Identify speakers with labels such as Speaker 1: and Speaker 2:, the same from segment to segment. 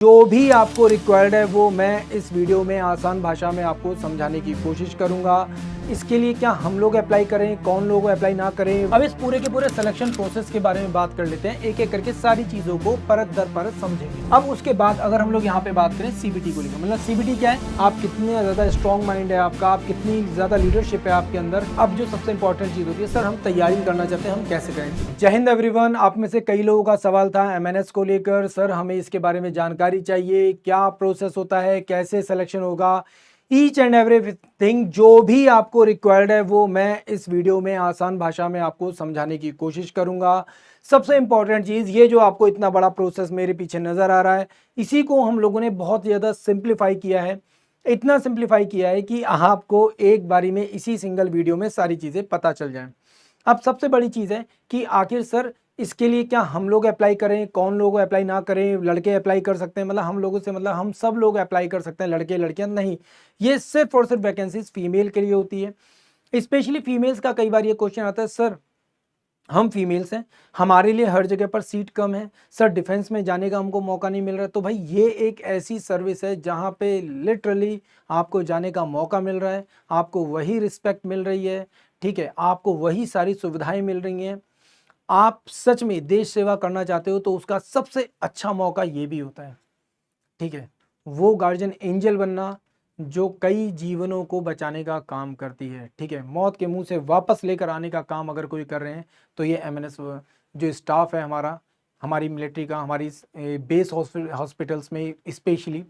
Speaker 1: जो भी आपको रिक्वायर्ड है वो मैं इस वीडियो में आसान भाषा में आपको समझाने की कोशिश करूंगा। इसके लिए क्या हम लोग अप्लाई करें, कौन लोग अप्लाई ना करें, अब इस पूरे के पूरे सिलेक्शन प्रोसेस के बारे में बात कर लेते हैं। एक एक करके सारी चीजों को परत दर परत समझेंगे। अब उसके बाद अगर हम लोग यहाँ पे बात करें सीबीटी को लेकर, मतलब सीबीटी क्या है, आप कितने ज्यादा स्ट्रॉन्ग माइंड है आपका, आप कितनी ज्यादा लीडरशिप है आपके अंदर। अब जो सबसे इंपॉर्टेंट चीज होती है, सर हम तैयारी करना चाहते हैं, हम कैसे करें। जय हिंद एवरीवन। आप में से कई लोगों का सवाल था एमएनएस को लेकर, सर हमें इसके बारे में जानकारी चाहिए, क्या प्रोसेस होता है, कैसे सिलेक्शन होगा, ईच एंड एवरीथिंग जो भी आपको रिक्वायर्ड है वो मैं इस वीडियो में आसान भाषा में आपको समझाने की कोशिश करूंगा। सबसे इंपॉर्टेंट चीज, ये जो आपको इतना बड़ा प्रोसेस मेरे पीछे नजर आ रहा है, इसी को हम लोगों ने बहुत ज्यादा सिंप्लीफाई किया है। इतना सिंप्लीफाई किया है कि आपको एक बारी में इसी सिंगल वीडियो में सारी चीजें पता चल जाएं। अब सबसे बड़ी चीज है कि आखिर सर इसके लिए क्या हम लोग अप्लाई करें, कौन लोग अप्लाई ना करें, लड़के अप्लाई कर सकते हैं, मतलब हम लोगों से मतलब हम सब लोग अप्लाई कर सकते हैं, लड़के लड़कियां नहीं। ये सिर्फ और सिर्फ वैकेंसीज फीमेल के लिए होती है। स्पेशली फीमेल्स का कई बार ये क्वेश्चन आता है, सर हम फीमेल्स हैं, हमारे लिए हर जगह पर सीट कम है, सर डिफेंस में जाने का हमको मौका नहीं मिल रहा। तो भाई ये एक ऐसी सर्विस है जहाँ पे लिटरली आपको जाने का मौका मिल रहा है, आपको वही रिस्पेक्ट मिल रही है, ठीक है, आपको वही सारी सुविधाएं मिल रही हैं। आप सच में देश सेवा करना चाहते हो तो उसका सबसे अच्छा मौका ये भी होता है, ठीक है, वो गार्जियन एंजल बनना जो कई जीवनों को बचाने का काम करती है, ठीक है, मौत के मुंह से वापस लेकर आने का काम अगर कोई कर रहे हैं तो ये एमएनएस जो स्टाफ है हमारा, हमारी मिलिट्री का, हमारी बेस हॉस्पिटल्स में स्पेशली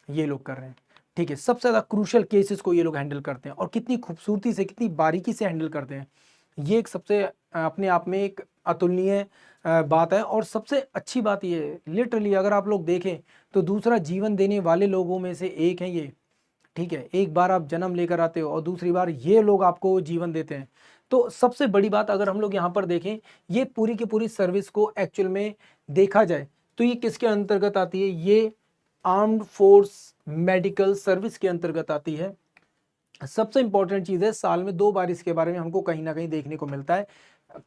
Speaker 1: ये लोग कर रहे हैं, ठीक है। सबसे ज़्यादा क्रूशल केसेस को ये लोग हैंडल करते हैं और कितनी खूबसूरती से, कितनी बारीकी से हैंडल करते हैं। ये एक सबसे अपने आप में एक अतुलनीय बात है। और सबसे अच्छी बात ये है, लिटरली अगर आप लोग देखें तो दूसरा जीवन देने वाले लोगों में से एक है ये, ठीक है। एक बार आप जन्म लेकर आते हो और दूसरी बार ये लोग आपको जीवन देते हैं। तो सबसे बड़ी बात अगर हम लोग यहाँ पर देखें, ये पूरी की पूरी सर्विस को एक्चुअल में देखा जाए तो ये किसके अंतर्गत आती है, ये आर्म्ड फोर्स मेडिकल सर्विस के अंतर्गत आती है। सबसे इंपॉर्टेंट चीज़ है, साल में 2 बार इसके बारे में हमको कहीं ना कहीं देखने को मिलता है।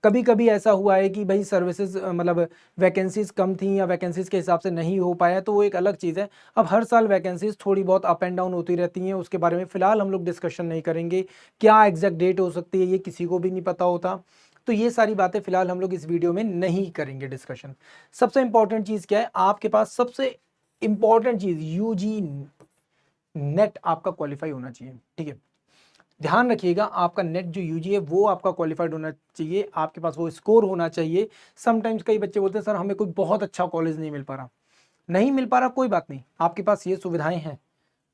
Speaker 1: कभी कभी ऐसा हुआ है कि भाई सर्विसेज मतलब वैकेंसीज कम थी या वैकेंसीज के हिसाब से नहीं हो पाया, तो वो एक अलग चीज़ है। अब हर साल वैकेंसीज थोड़ी बहुत अप एंड डाउन होती रहती हैं, उसके बारे में फिलहाल हम लोग डिस्कशन नहीं करेंगे। क्या एग्जैक्ट डेट हो सकती है ये किसी को भी नहीं पता होता, तो ये सारी बातें फिलहाल हम लोग इस वीडियो में नहीं करेंगे डिस्कशन। सबसे इंपॉर्टेंट चीज़ क्या है, आपके पास सबसे इंपॉर्टेंट चीज़ यूजी नेट आपका क्वालिफाई होना चाहिए, ठीक है। ध्यान रखिएगा, आपका नेट जो यूजी है वो आपका क्वालिफाइड होना चाहिए, आपके पास वो स्कोर होना चाहिए। समटाइम्स कई बच्चे बोलते हैं सर हमें कोई बहुत अच्छा कॉलेज नहीं मिल पा रहा, नहीं मिल पा रहा, कोई बात नहीं, आपके पास ये सुविधाएं हैं,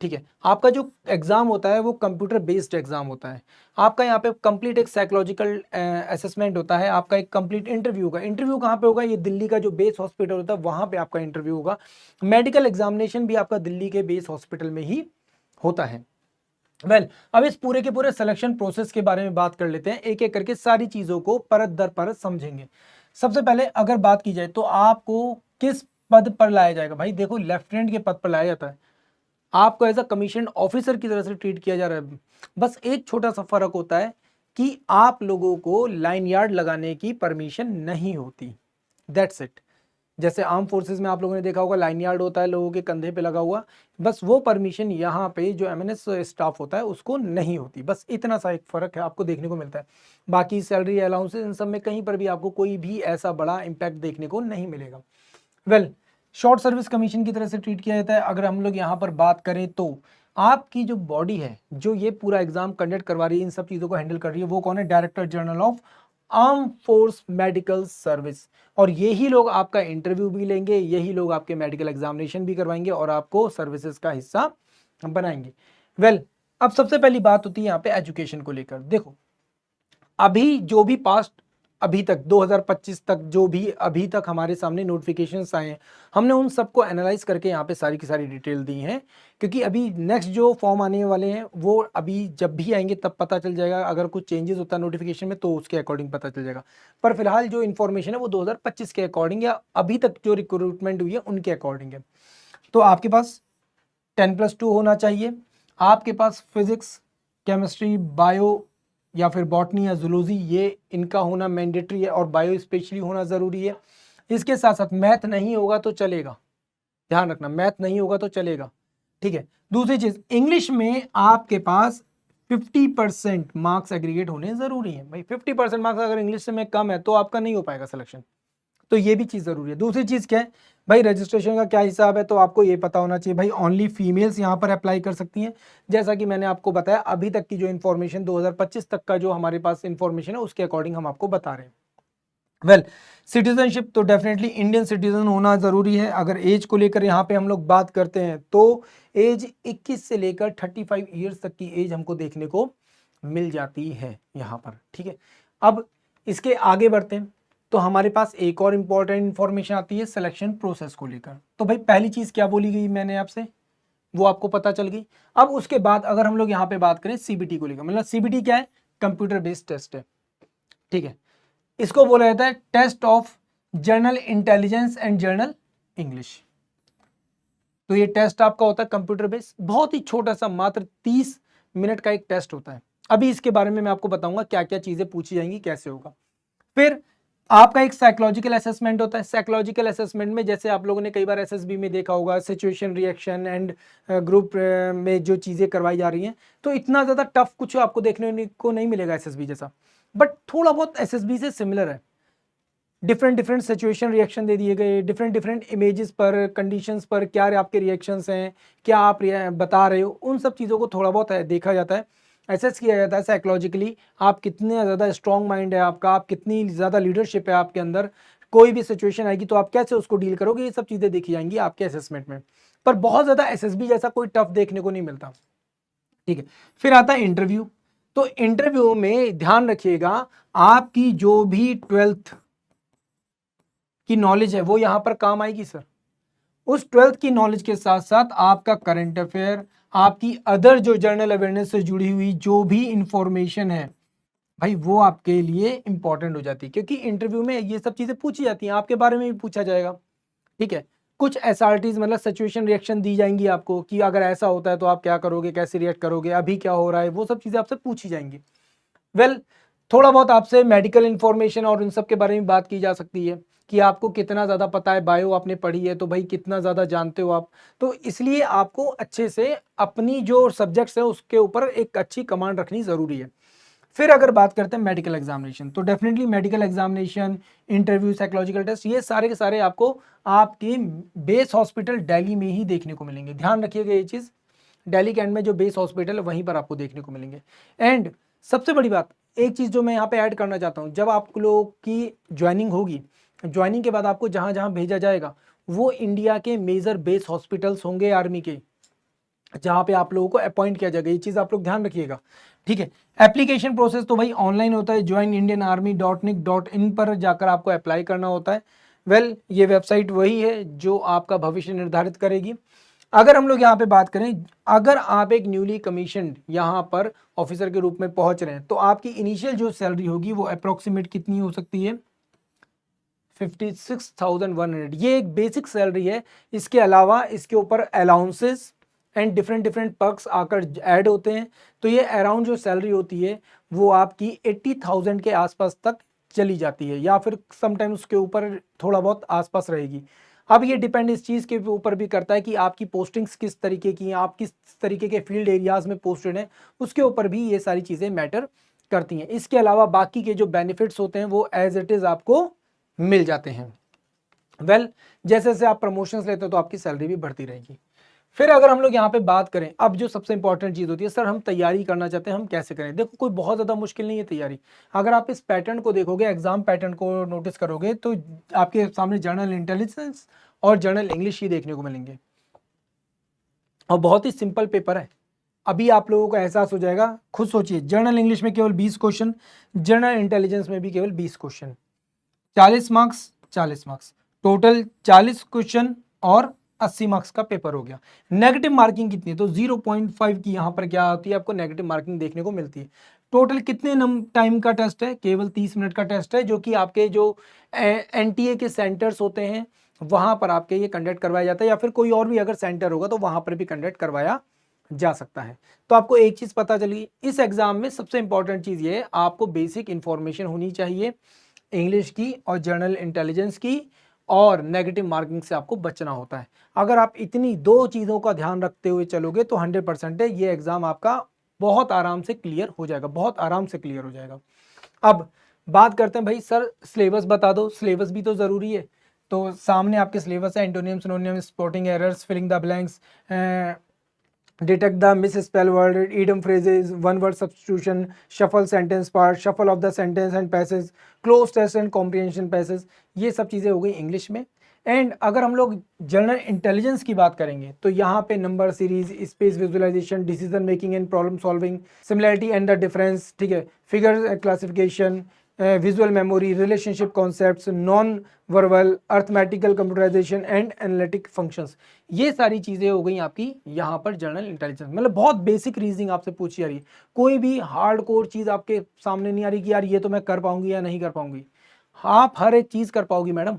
Speaker 1: ठीक है। आपका जो एग्जाम होता है वो कंप्यूटर बेस्ड एग्जाम होता है। आपका यहाँ पे कंप्लीट एक साइकोलॉजिकल असेसमेंट होता है, आपका एक कंप्लीट इंटरव्यू होगा। इंटरव्यू कहाँ पे होगा, ये दिल्ली का जो बेस हॉस्पिटल होता है वहाँ पे आपका इंटरव्यू होगा। मेडिकल एग्जामिनेशन भी आपका दिल्ली के बेस हॉस्पिटल में ही होता है। अब इस पूरे के पूरे सिलेक्शन प्रोसेस के बारे में बात कर लेते हैं, एक एक करके सारी चीजों को परत दर परत समझेंगे। सबसे पहले अगर बात की जाए तो आपको किस पद पर लाया जाएगा, भाई देखो लेफ्टिनेंट के पद पर लाया जाता है, आपको एज अ कमीशन ऑफिसर की तरह से ट्रीट किया जा रहा है। बस एक छोटा सा फर्क होता है कि आप लोगों को लाइन यार्ड लगाने की परमिशन नहीं होती, दैट्स इट। जैसे आर्म फोर्सेस में आप लोगों ने देखा होगा लाइन यार्ड होता है लोगों के कंधे पे लगा हुआ, बस वो परमिशन यहाँ पे जो एमएनएस स्टाफ होता है उसको नहीं होती। बस इतना सा एक फर्क है आपको देखने को मिलता है। बाकी सैलरी अलाउंसेस इन सब में कहीं पर भी आपको कोई भी ऐसा बड़ा इम्पैक्ट देखने को नहीं मिलेगा। शॉर्ट सर्विस कमीशन की तरह से ट्रीट किया जाता है। अगर हम लोग यहाँ पर बात करें तो आपकी जो बॉडी है जो ये पूरा एग्जाम कंडक्ट करवा रही है, इन सब चीज़ों को हैंडल कर रही है, वो कौन है, director general of arm force medical service. और यही लोग आपका इंटरव्यू भी लेंगे, यही लोग आपके मेडिकल एग्जामिनेशन भी करवाएंगे और आपको सर्विसेज का हिस्सा बनाएंगे। अब सबसे पहली बात होती है यहाँ पे एजुकेशन को लेकर। देखो अभी जो भी पास्ट, अभी तक 2025 तक जो भी अभी तक हमारे सामने नोटिफिकेशंस आए हैं, हमने उन सबको एनालाइज करके यहाँ पे सारी की सारी डिटेल दी हैं। क्योंकि अभी नेक्स्ट जो फॉर्म आने वाले हैं वो अभी जब भी आएंगे तब पता चल जाएगा, अगर कुछ चेंजेस होता है नोटिफिकेशन में तो उसके अकॉर्डिंग पता चल जाएगा। पर फिलहाल जो इन्फॉर्मेशन है वो 2025 के अकॉर्डिंग या अभी तक जो रिक्रूटमेंट हुई है उनके अकॉर्डिंग है। तो आपके पास 10+2 होना चाहिए, आपके पास फिजिक्स, केमिस्ट्री, बायो या फिर बॉटनी या जूलॉजी ये इनका होना मैंडेटरी है और बायो स्पेशली होना ज़रूरी है। इसके साथ साथ मैथ नहीं होगा तो चलेगा, ध्यान रखना, मैथ नहीं होगा तो चलेगा, ठीक है। दूसरी चीज, इंग्लिश में आपके पास 50% मार्क्स एग्रीगेट होने जरूरी है भाई। 50% मार्क्स अगर इंग्लिश से में कम है तो आपका नहीं हो पाएगा सिलेक्शन, तो ये भी चीज जरूरी है। दूसरी चीज क्या है भाई, रजिस्ट्रेशन का क्या हिसाब है, तो आपको ये पता होना चाहिए भाई, ओनली फीमेल्स यहाँ पर अप्लाई कर सकती हैं। जैसा कि मैंने आपको बताया, अभी तक की जो इन्फॉर्मेशन 2025 तक का जो हमारे पास इन्फॉर्मेशन है उसके अकॉर्डिंग हम आपको बता रहे हैं। वेल, सिटीजनशिप तो डेफिनेटली इंडियन सिटीजन होना जरूरी है। अगर एज को लेकर यहाँ पे हम लोग बात करते हैं तो एज 21 से लेकर 35 ईयर्स तक की एज हमको देखने को मिल जाती है यहाँ पर, ठीक है। अब इसके आगे बढ़ते हैं तो हमारे पास एक और इंपॉर्टेंट इंफॉर्मेशन आती है सिलेक्शन प्रोसेस को लेकर। तो भाई पहली चीज क्या बोली गई मैंने आपसे, वो आपको पता चल गई। अब उसके बाद अगर हम लोग यहाँ पे बात करें सीबीटी को लेकर, मतलब सीबीटी क्या है, कंप्यूटर बेस्ड टेस्ट है, ठीक है। इसको बोला जाता है test of general intelligence and general English. तो ये टेस्ट आपका होता है कंप्यूटर बेस्ड, बहुत ही छोटा सा, मात्र 30 मिनट का एक टेस्ट होता है। अभी इसके बारे में मैं आपको बताऊंगा क्या क्या चीजें पूछी जाएंगी, कैसे होगा। फिर आपका एक साइकोलॉजिकल असेसमेंट होता है। साइकोलॉजिकल असेसमेंट में जैसे आप लोगों ने कई बार एसएसबी में देखा होगा, सिचुएशन रिएक्शन एंड ग्रुप में जो चीजें करवाई जा रही हैं, तो इतना ज्यादा टफ कुछ आपको देखने को नहीं मिलेगा एसएसबी जैसा, बट थोड़ा बहुत एसएसबी से सिमिलर है। डिफरेंट डिफरेंट सिचुएशन रिएक्शन दे दिए गए, डिफरेंट डिफरेंट इमेजेस पर, कंडीशंस पर क्या आपके रिएक्शंस हैं, क्या आप बता रहे हो, उन सब चीज़ों को थोड़ा बहुत देखा जाता है, एसेस किया जाता है साइकोलॉजिकली। आप कितने ज़्यादा स्ट्रॉन्ग माइंड है आपका, आप कितनी ज़्यादा लीडरशिप है आपके अंदर, कोई भी सिचुएशन आएगी तो आप कैसे उसको डील करोगे, ये सब चीज़ें देखी जाएंगी आपके असेसमेंट में। पर बहुत ज़्यादा एसएसबी जैसा कोई टफ देखने को नहीं मिलता, ठीक है। फिर आता है इंटरव्यू। तो इंटरव्यू में ध्यान रखिएगा, आपकी जो भी 12th की नॉलेज है वो यहां पर काम आएगी सर। उस 12th की नॉलेज के साथ साथ आपका करंट अफेयर, आपकी अदर जो जर्नल अवेयरनेस से जुड़ी हुई जो भी इंफॉर्मेशन है भाई, वो आपके लिए इंपॉर्टेंट हो जाती है, क्योंकि इंटरव्यू में ये सब चीजें पूछी जाती हैं, आपके बारे में भी पूछा जाएगा, ठीक है। कुछ एसआरटीज मतलब सिचुएशन रिएक्शन दी जाएंगी आपको कि अगर ऐसा होता है तो आप क्या करोगे, कैसे रिएक्ट करोगे, अभी क्या हो रहा है, वो सब चीजें आपसे पूछी जाएंगी। वेल, थोड़ा बहुत आपसे मेडिकल इंफॉर्मेशन और उन सब के बारे में बात की जा सकती है कि आपको कितना ज़्यादा पता है, बायो आपने पढ़ी है तो भाई कितना ज़्यादा जानते हो आप, तो इसलिए आपको अच्छे से अपनी जो सब्जेक्ट्स है उसके ऊपर एक अच्छी कमांड रखनी ज़रूरी है। फिर अगर बात करते हैं मेडिकल एग्जामिनेशन, तो definitely medical examination, interview, psychological test, ये सारे के सारे आपको आपके बेस हॉस्पिटल दिल्ली में ही देखने को मिलेंगे। ध्यान रखिएगा ये चीज़, दिल्ली के एंड में जो बेस हॉस्पिटल है वहीं पर आपको देखने को मिलेंगे। एंड सबसे बड़ी बात, एक चीज़ जो मैं यहाँ पे ऐड करना चाहता हूँ, जब आप लोग की ज्वाइनिंग होगी, ज्वाइनिंग के बाद आपको जहाँ जहाँ भेजा जाएगा वो इंडिया के मेजर बेस हॉस्पिटल्स होंगे आर्मी के, जहाँ पे आप लोगों को अपॉइंट किया जाएगा। ये चीज़ आप लोग ध्यान रखिएगा, ठीक है। एप्लीकेशन प्रोसेस तो भाई ऑनलाइन होता है, joinindianarmy.nic.in पर जाकर आपको अप्लाई करना होता है। वेल, ये वेबसाइट वही है जो आपका भविष्य निर्धारित करेगी। अगर हम लोग यहाँ पे बात करें, अगर आप एक न्यूली कमीशन यहाँ पर ऑफिसर के रूप में पहुंच रहे हैं तो आपकी इनिशियल जो सैलरी होगी वो अप्रोक्सीमेट कितनी हो सकती है, 56,100। ये एक बेसिक सैलरी है। इसके अलावा इसके ऊपर allowances and different different perks आकर ऐड होते हैं, तो ये अराउंड जो सैलरी होती है वो आपकी 80,000 के आसपास तक चली जाती है, या फिर समटाइम उसके ऊपर थोड़ा बहुत आसपास रहेगी। अब ये डिपेंड इस चीज़ के ऊपर भी करता है कि आपकी पोस्टिंग्स किस तरीके की हैं, आप किस तरीके के फील्ड एरियाज में पोस्टेड हैं, उसके ऊपर भी ये सारी चीज़ें मैटर करती हैं। इसके अलावा बाकी के जो बेनिफिट्स होते हैं वो एज इट इज़ आपको मिल जाते हैं। वेल, जैसे जैसे आप प्रमोशंस लेते हो तो आपकी सैलरी भी बढ़ती रहेगी। फिर अगर हम लोग यहाँ पे बात करें, अब जो सबसे इंपॉर्टेंट चीज़ होती है, सर हम तैयारी करना चाहते हैं, हम कैसे करें। देखो, कोई बहुत ज़्यादा मुश्किल नहीं है तैयारी। अगर आप इस पैटर्न को देखोगे, एग्जाम पैटर्न को नोटिस करोगे, तो आपके सामने जर्नल इंटेलिजेंस और जर्नल इंग्लिश ही देखने को मिलेंगे, और बहुत ही सिंपल पेपर है। अभी आप लोगों को एहसास हो जाएगा, खुद सोचिए, जर्नल इंग्लिश में केवल 20 क्वेश्चन, जर्नल इंटेलिजेंस में भी केवल 20 question, 40 marks 40 marks, total 40 question और 80 मार्क्स का पेपर हो गया। नेगेटिव मार्किंग कितनी है, तो 0.5 की यहाँ पर क्या होती है, आपको नेगेटिव मार्किंग देखने को मिलती है। टोटल कितने टाइम का टेस्ट है, केवल 30 मिनट का टेस्ट है, जो कि आपके जो एनटीए के सेंटर्स होते हैं वहां पर आपके ये कंडक्ट करवाया जाता है, या फिर कोई और भी अगर सेंटर होगा तो वहां पर भी कंडक्ट करवाया जा सकता है। तो आपको एक चीज पता चली, इस एग्जाम में सबसे इंपॉर्टेंट चीज ये है, आपको बेसिक इंफॉर्मेशन होनी चाहिए इंग्लिश की और जर्नल इंटेलिजेंस की, और नेगेटिव मार्किंग से आपको बचना होता है। अगर आप इतनी 2 चीज़ों का ध्यान रखते हुए चलोगे तो 100% है ये एग्ज़ाम आपका बहुत आराम से क्लियर हो जाएगा, बहुत आराम से क्लियर हो जाएगा। अब बात करते हैं भाई सर सिलेबस बता दो, सिलेबस भी तो ज़रूरी है। तो सामने आपके सिलेबस है antonym, synonym, spotting errors, filling the blanks, detect the misspell word, idiom phrases, one word substitution, shuffle sentence part, shuffle of the sentence and passage, cloze test and comprehension passage, ये सब चीज़ें हो गई English में। And अगर हम लोग general intelligence की बात करेंगे तो यहाँ पे number series, space visualisation, decision making and problem solving, similarity and the difference, ठीक है, figure classification, visual memory, relationship concepts, non verbal, arithmetical computerisation and analytic functions, ये सारी चीज़ें हो गई आपकी यहाँ पर जनरल इंटेलिजेंस। मतलब बहुत बेसिक रीजनिंग आपसे पूछी जा रही है, कोई भी हार्ड कोर चीज़ आपके सामने नहीं आ रही कि यार ये तो मैं कर पाऊंगी या नहीं कर पाऊंगी, आप हर एक चीज़ कर पाओगी मैडम,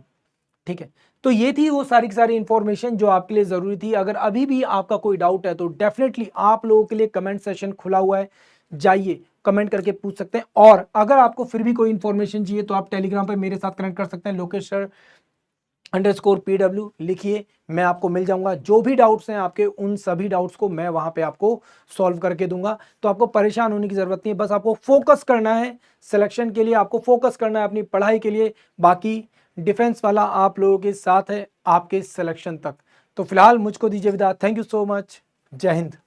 Speaker 1: ठीक है। तो ये थी वो सारी की सारी इंफॉर्मेशन जो आपके लिए ज़रूरी थी। अगर अभी भी आपका कोई डाउट है तो डेफिनेटली आप लोगों के लिए कमेंट सेशन खुला हुआ है, जाइए कमेंट करके पूछ सकते हैं। और अगर आपको फिर भी कोई इंफॉर्मेशन चाहिए तो आप टेलीग्राम पे मेरे साथ कनेक्ट कर सकते हैं, लोकेश सर _PW लिखिए, मैं आपको मिल जाऊंगा। जो भी डाउट्स हैं आपके उन सभी डाउट्स को मैं वहां पे आपको सॉल्व करके दूंगा। तो आपको परेशान होने की जरूरत नहीं है, बस आपको फोकस करना है सिलेक्शन के लिए, आपको फोकस करना है अपनी पढ़ाई के लिए। बाकी डिफेंस वाला आप लोगों के साथ है आपके सिलेक्शन तक। तो फिलहाल मुझको दीजिए विदा, थैंक यू सो मच, जय हिंद।